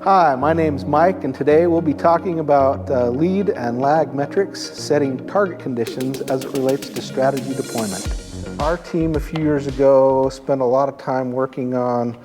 Hi, my name's Mike, and today we'll be talking about lead and lag metrics, setting target conditions as it relates to strategy deployment. Our team a few years ago spent a lot of time working on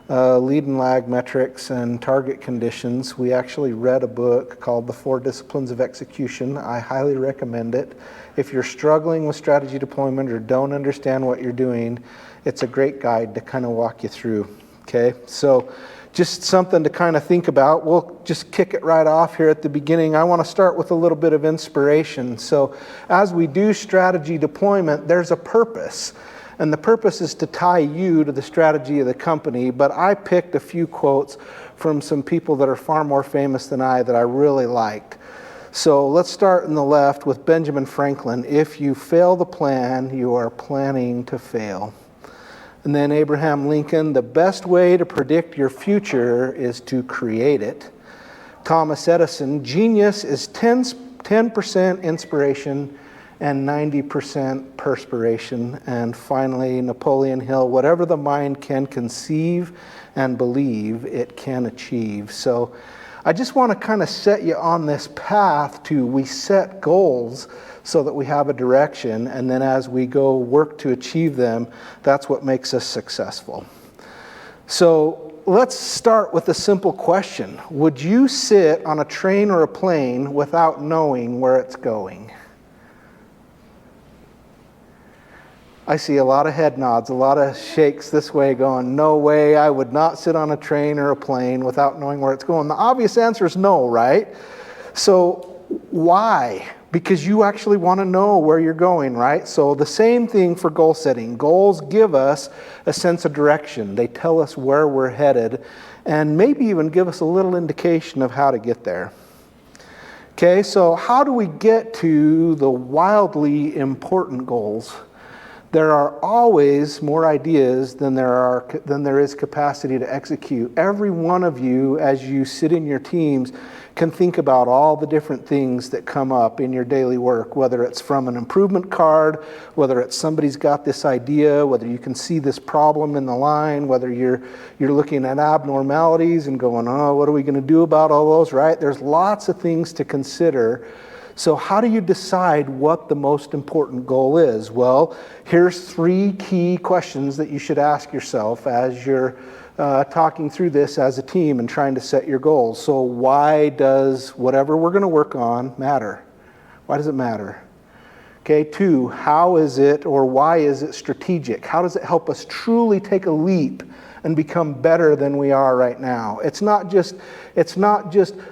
lead and lag metrics and target conditions. We actually read a book called The 4 Disciplines of Execution. I highly recommend it. If you're struggling with strategy deployment or don't understand what you're doing, it's a great guide to kind of walk you through. Okay, so just something to kind of think about. We'll just kick it right off here at the beginning. I want to start with a little bit of inspiration. So as we do strategy deployment, there's a purpose. And the purpose is to tie you to the strategy of the company. But I picked a few quotes from some people that are far more famous than I that I really liked. So let's start in the left with Benjamin Franklin. If you fail the plan, you are planning to fail. And then Abraham Lincoln, the best way to predict your future is to create it. Thomas Edison, genius is 10% inspiration and 90% perspiration. And finally, Napoleon Hill, whatever the mind can conceive and believe, it can achieve. So I just want to kind of set you on this path to we set goals so that we have a direction, and then as we go work to achieve them, that's what makes us successful. So let's start with a simple question. Would you sit on a train or a plane without knowing where it's going? I see a lot of head nods, a lot of shakes this way going, no way, I would not sit on a train or a plane without knowing where it's going. The obvious answer is no, right? So why? Because you actually want to know where you're going, right? So the same thing for goal setting. Goals give us a sense of direction. They tell us where we're headed and maybe even give us a little indication of how to get there. Okay, so how do we get to the wildly important goals? There are always more ideas than there is capacity to execute. Every one of you, as you sit in your teams, can think about all the different things that come up in your daily work, whether it's from an improvement card, whether it's somebody's got this idea, whether you can see this problem in the line, whether you're looking at abnormalities and going, oh, what are we going to do about all those, right? There's lots of things to consider. So how do you decide what the most important goal is? Well, here's 3 key questions that you should ask yourself as you're talking through this as a team and trying to set your goals. So why does whatever we're going to work on matter? Why does it matter? Okay, 2, how is it or why is it strategic? How does it help us truly take a leap and become better than we are right now? It's not just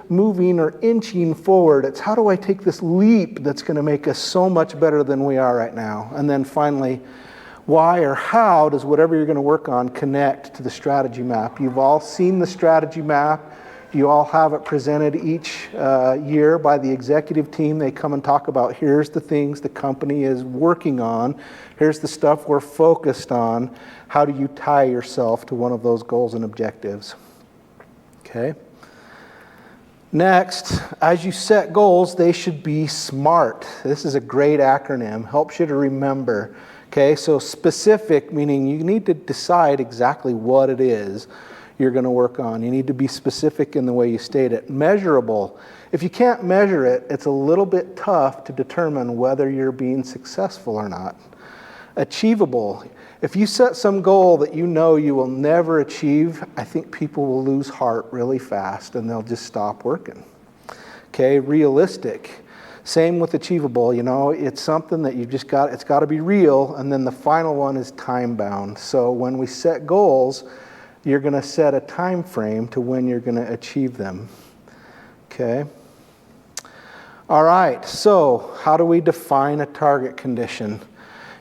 moving or inching forward. It's how do I take this leap that's going to make us so much better than we are right now? And then finally, why or how does whatever you're going to work on connect to the strategy map? You've all seen the strategy map. You all have it presented each year by the executive team. They come and talk about here's the things the company is working on. Here's the stuff we're focused on. How do you tie yourself to one of those goals and objectives? Okay. Next, as you set goals, they should be SMART. This is a great acronym. Helps you to remember. Okay, so specific, meaning you need to decide exactly what it is you're going to work on. You need to be specific in the way you state it. Measurable. If you can't measure it, it's a little bit tough to determine whether you're being successful or not. Achievable. If you set some goal that you know you will never achieve, I think people will lose heart really fast and they'll just stop working. Okay, realistic. Same with achievable, it's something that it's got to be real. And then the final one is time bound. So when we set goals, you're going to set a time frame to when you're going to achieve them. Okay. All right, so how do we define a target condition?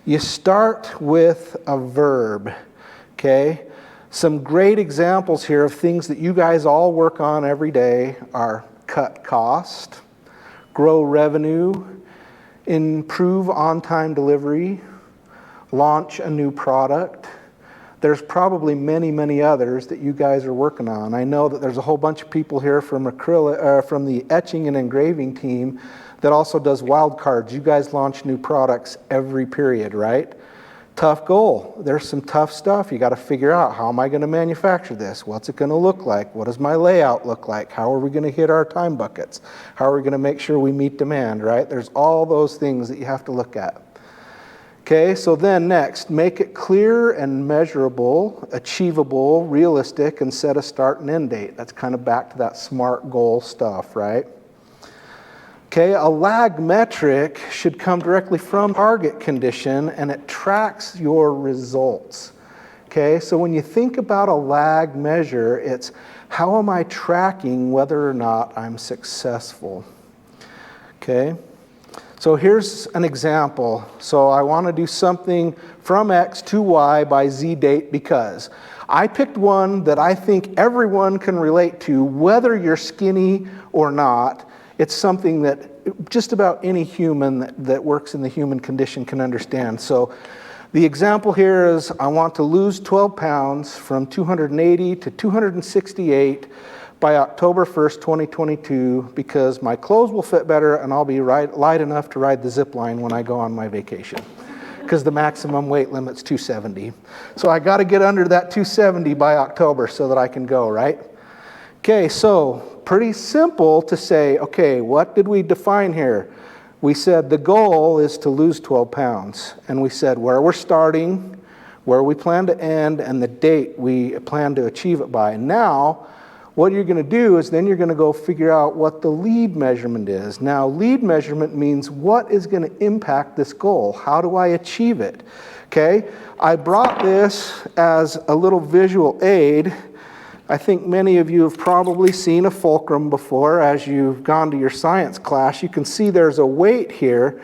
You start with a verb, okay? Some great examples here of things that you guys all work on every day are cut cost, grow revenue, improve on-time delivery, launch a new product. There's probably many, many others that you guys are working on. I know that there's a whole bunch of people here from from the etching and engraving team that also does wild cards. You guys launch new products every period, right? Tough goal. There's some tough stuff. You got to figure out, how am I going to manufacture this? What's it going to look like? What does my layout look like? How are we going to hit our time buckets? How are we going to make sure we meet demand, right? There's all those things that you have to look at. Okay, so then next, make it clear and measurable, achievable, realistic, and set a start and end date. That's kind of back to that SMART goal stuff, right? Okay, a lag metric should come directly from target condition, and it tracks your results. Okay, so when you think about a lag measure, it's how am I tracking whether or not I'm successful? Okay, so here's an example. So I want to do something from X to Y by Z date because I picked one that I think everyone can relate to, whether you're skinny or not. It's something that just about any human that works in the human condition can understand. So the example here is I want to lose 12 pounds from 280 to 268 by October 1st, 2022, because my clothes will fit better and I'll be light enough to ride the zip line when I go on my vacation, because the maximum weight limit's 270. So I got to get under that 270 by October so that I can go, right? Okay, so pretty simple to say, okay, what did we define here? We said the goal is to lose 12 pounds. And we said where we're starting, where we plan to end, and the date we plan to achieve it by. Now, what you're going to do is then you're going to go figure out what the lead measurement is. Now, lead measurement means what is going to impact this goal? How do I achieve it? Okay, I brought this as a little visual aid. I think many of you have probably seen a fulcrum before. As you've gone to your science class, you can see there's a weight here.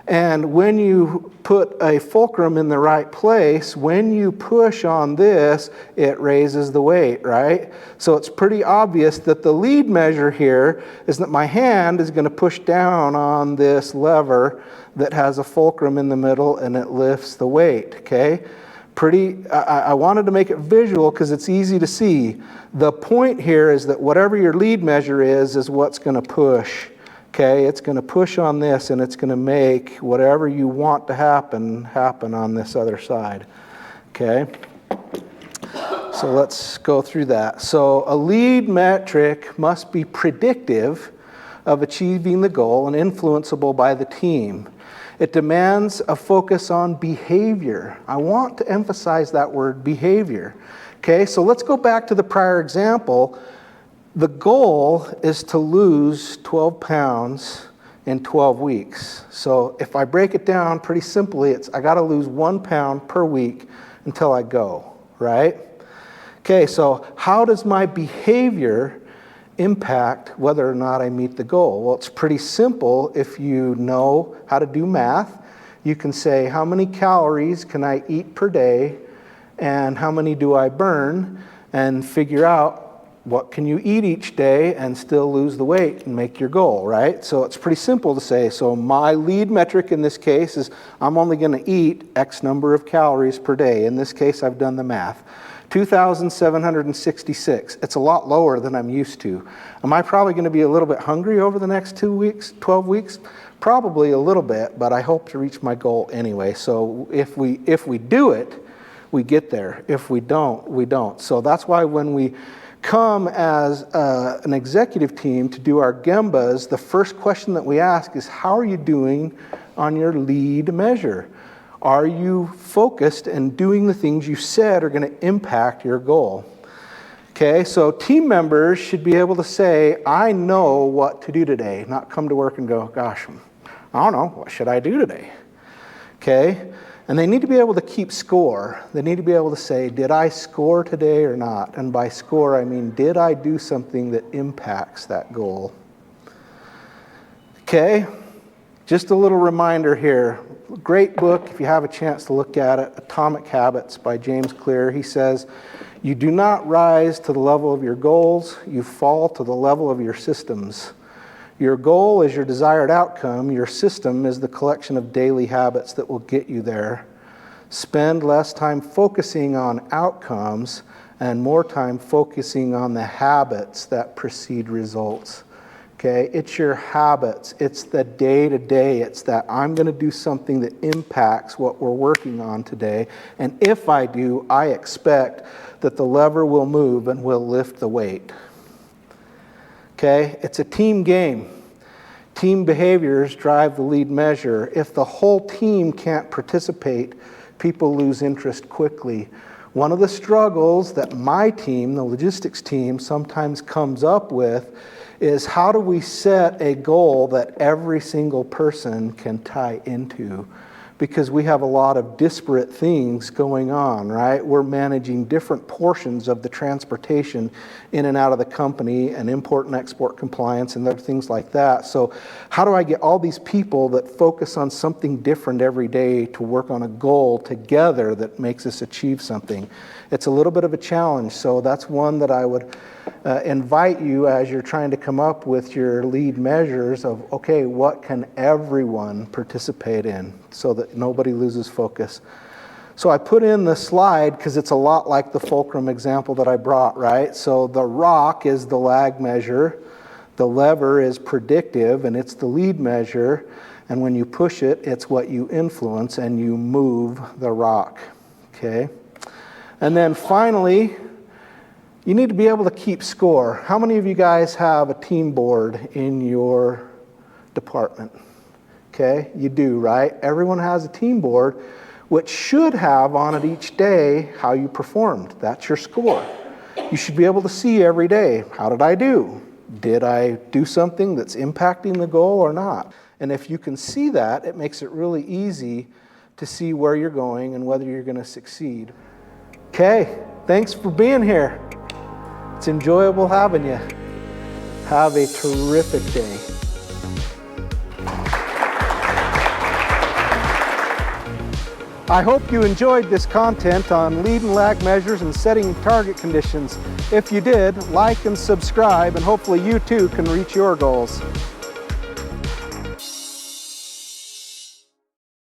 And when you put a fulcrum in the right place, when you push on this, it raises the weight, right? So it's pretty obvious that the lead measure here is that my hand is going to push down on this lever that has a fulcrum in the middle and it lifts the weight, okay? I wanted to make it visual because it's easy to see. The point here is that whatever your lead measure is what's going to push. Okay, it's going to push on this and it's going to make whatever you want to happen on this other side. Okay, so let's go through that. So a lead metric must be predictive of achieving the goal and influenceable by the team. It demands a focus on behavior. I want to emphasize that word, behavior. Okay, so let's go back to the prior example. The goal is to lose 12 pounds in 12 weeks. So if I break it down pretty simply, it's I got to lose 1 pound per week until I go, right? Okay, so how does my behavior impact whether or not I meet the goal? Well, it's pretty simple. If you know how to do math, you can say how many calories can I eat per day and how many do I burn, and figure out what can you eat each day and still lose the weight and make your goal, right? So it's pretty simple to say, so my lead metric in this case is I'm only going to eat X number of calories per day. In this case, I've done the math. 2,766. It's a lot lower than I'm used to. Am I probably going to be a little bit hungry over the next 2 weeks, 12 weeks? Probably a little bit, but I hope to reach my goal anyway. So if we do it, we get there. If we don't, we don't. So that's why when we come as an executive team to do our Gembas, the first question that we ask is, how are you doing on your lead measure? Are you focused and doing the things you said are going to impact your goal? Okay, so team members should be able to say, I know what to do today, not come to work and go, gosh, I don't know, what should I do today? Okay, and they need to be able to keep score. They need to be able to say, did I score today or not? And by score, I mean, did I do something that impacts that goal? Okay, just a little reminder here. Great book, if you have a chance to look at it, Atomic Habits by James Clear. He says, you do not rise to the level of your goals, you fall to the level of your systems. Your goal is your desired outcome. Your system is the collection of daily habits that will get you there. Spend less time focusing on outcomes and more time focusing on the habits that precede results. Okay, it's your habits, it's the day-to-day, it's that I'm going to do something that impacts what we're working on today, and if I do, I expect that the lever will move and will lift the weight. Okay, it's a team game. Team behaviors drive the lead measure. If the whole team can't participate, people lose interest quickly. One of the struggles that my team, the logistics team, sometimes comes up with is how do we set a goal that every single person can tie into? Because we have a lot of disparate things going on, right? We're managing different portions of the transportation in and out of the company and import and export compliance and other things like that. So how do I get all these people that focus on something different every day to work on a goal together that makes us achieve something? It's a little bit of a challenge, so that's one that I would invite you as you're trying to come up with your lead measures of, okay, what can everyone participate in so that nobody loses focus? So I put in the slide because it's a lot like the fulcrum example that I brought, right? So the rock is the lag measure, the lever is predictive, and it's the lead measure, and when you push it, it's what you influence and you move the rock, okay? And then finally, you need to be able to keep score. How many of you guys have a team board in your department? Okay, you do, right? Everyone has a team board, which should have on it each day how you performed. That's your score. You should be able to see every day, how did I do? Did I do something that's impacting the goal or not? And if you can see that, it makes it really easy to see where you're going and whether you're going to succeed. Okay, thanks for being here. It's enjoyable having you. Have a terrific day. I hope you enjoyed this content on lead and lag measures and setting target conditions. If you did, like and subscribe, and hopefully you too can reach your goals.